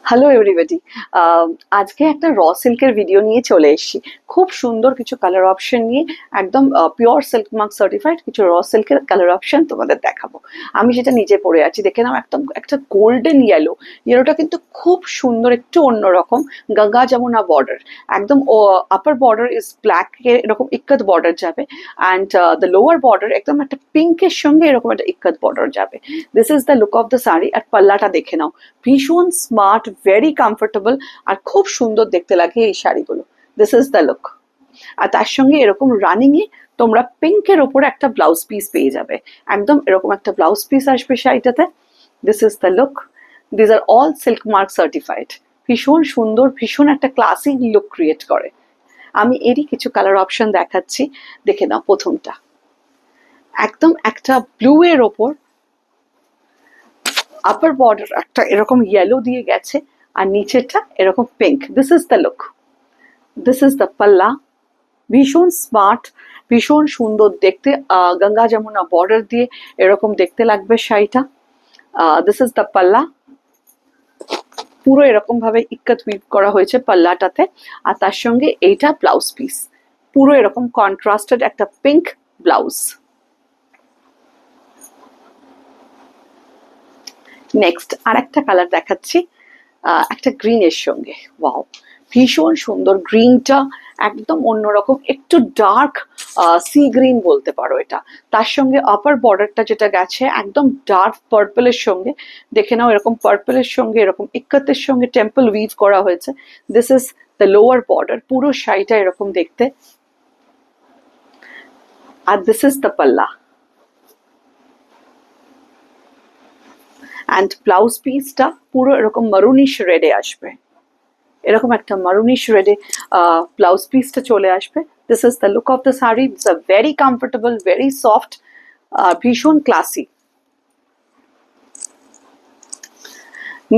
Hello everybody. আজকে একটা র সিল্কের ভিডিও নিয়ে চলে এসেছি। খুব সুন্দর কিছু কালার অপশন নিয়ে, একদম পিওর সিল্ক মার্ক সার্টিফাইড কিছু র সিল্কের কালার অপশন তোমাদের দেখাবো। আমি সেটা নিজে পরে আছি, দেখে নাও, একদম একটা গোল্ডেন ইয়েলো। ইয়েলোটা কিন্তু খুব সুন্দর, একটু অন্যরকম। গঙ্গা যমুনা বর্ডার, একদম আপার বর্ডার ইজ ব্ল্যাক, এরকম ইক্কত বর্ডার যাবে, অ্যান্ড দ্য লোয়ার বর্ডার একদম একটা পিঙ্কের সঙ্গে এরকম একটা ইক্কত বর্ডার যাবে। This is the look of the sari. আর পাল্লাটা দেখে নাও, ভীষণ স্মার্ট, ভেরি কমফোর্টেবল, আর খুব সুন্দর দেখতে লাগে এই শাড়িগুলো। This is the look. আর তার সঙ্গে এরকম রানিং এ তোমরা পিঙ্কের ওপরে একটা ব্লাউজ পিস পেয়ে যাবে। একদম এরকম একটা ব্লাউজ পিস আসবে শাড়িটাতে। This is the look. This are all silk mark certified. ভীষণ সুন্দর, ভীষণ একটা ক্লাসিক লুক ক্রিয়েট করে। আমি এরই কিছু কালার অপশন দেখাচ্ছি, দেখে নাও। প্রথমটা একদম একটা ব্লু এর ওপর আপার বর্ডার একটা এরকম ইয়েলো দিয়ে গেছে, আর নিচেরটা এরকম pink. This is the look. This is the পাল্লা। ভীষণ স্মার্ট, ভীষণ সুন্দর দেখতে। গঙ্গা যমুনা বর্ডার দিয়ে এরকম দেখতে লাগবে শাড়িটা। দিস ইজ দ্য পাল্লা। পুরো এরকম ভাবে ইক্কত উইভ করা হয়েছে পাল্লাটাতে, আর তার সঙ্গে এইটা ব্লাউজ পিস। পুরো এরকম কন্ট্রাস্টেড একটা পিঙ্ক ব্লাউজ। নেক্সট আর একটা কালার দেখাচ্ছি, একটা গ্রিনের সঙ্গে। ওয়াও, ভীষণ সুন্দর। গ্রিনটা একদম অন্যরকম, একটু ডার্ক সি গ্রিন বলতে পারো এটা। তার সঙ্গে আপার বর্ডারটা যেটা গেছে একদম ডার্ক পার্পলের সঙ্গে। দেখে নাও, এরকম পার্পলের সঙ্গে এরকম ইক্কতের সঙ্গে টেম্পল উইভ করা হয়েছে। This is the lower border. পুরো শাড়িটা এরকম দেখতে। আর this is the palla. And blouse পিসটা পুরো এরকম মারুনিশ রেডে আসবে। এরকম একটা মারুনিশ রেডে ব্লাউজ পিসটা চলে আসবে। This is the look of the sari. It's a very comfortable, very soft, ভীষণ ক্লাসি।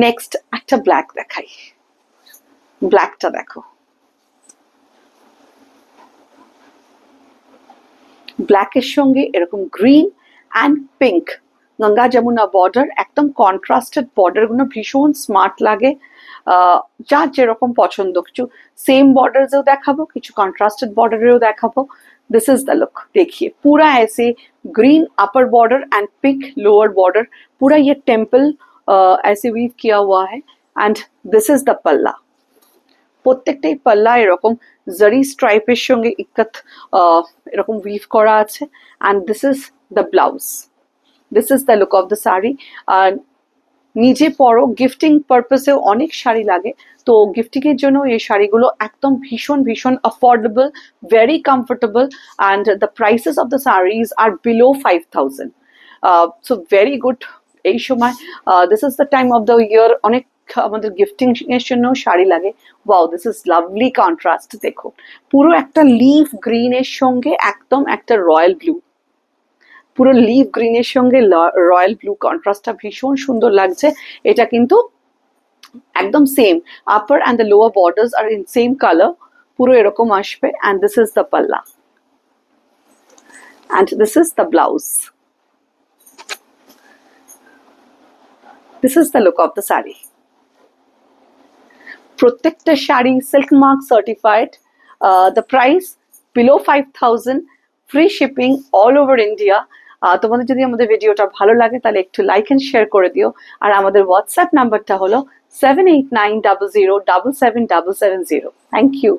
নেক্সট একটা ব্ল্যাক দেখাই। ব্ল্যাকটা দেখো, ব্ল্যাকের সঙ্গে এরকম green and pink. Ganga Yamuna border, একদম কন্ট্রাস্টেড বর্ডার গুলো ভীষণ স্মার্ট লাগে। যার যেরকম পছন্দ, কিছু সেম বর্ডারেও দেখাবো, কিছু কন্ট্রাস্টেড বর্ডারেও দেখাবো। This is the look. देखिए पूरा ऐसे green upper border and pink lower border, पूरा ये टेम्पल ऐसे वीव किया हुआ है। एंड दिस इज द पल्ला। প্রত্যেকটাই পাল্লা এরকম জারি স্ট্রাইপের সঙ্গে ইক্কত এরকম উইভ করা আছে। And this is the blouse. This is the look of the sari. নিজে পরো, গিফটিং পারপাসেও অনেক শাড়ি লাগে, তো গিফটিং এর জন্য এই শাড়িগুলো একদম ভীষণ ভীষণ affordable, very comfortable, and the prices of the sarees are below 5,000। So very good এই সময়। This is the time of the year, অনেক আমাদের গিফটিং এর জন্য শাড়ি লাগে। Wow, this is lovely contrast. দেখো, পুরো একটা লিফ গ্রিন এর সঙ্গে একদম একটা রয়্যাল ব্লু। পুরো লিভ গ্রিনের সঙ্গে রয়্যাল ব্লু কন্ট্রাস্টটা ভীষণ সুন্দর লাগছে। এটা কিন্তু একদম same, upper and the lower borders are in same colour, পুরো এরকম আসবে। And this is the palla, and this is the blouse. This is the look of the sari. প্রত্যেকটা sari silk mark certified. The price below 5,000, free shipping all over India. তোমাদের যদি আমাদের ভিডিওটা ভালো লাগে তাহলে একটু লাইক এন্ড শেয়ার করে দিও। আর আমাদের হোয়াটসঅ্যাপ নাম্বারটা হলো 7890077770। Thank you.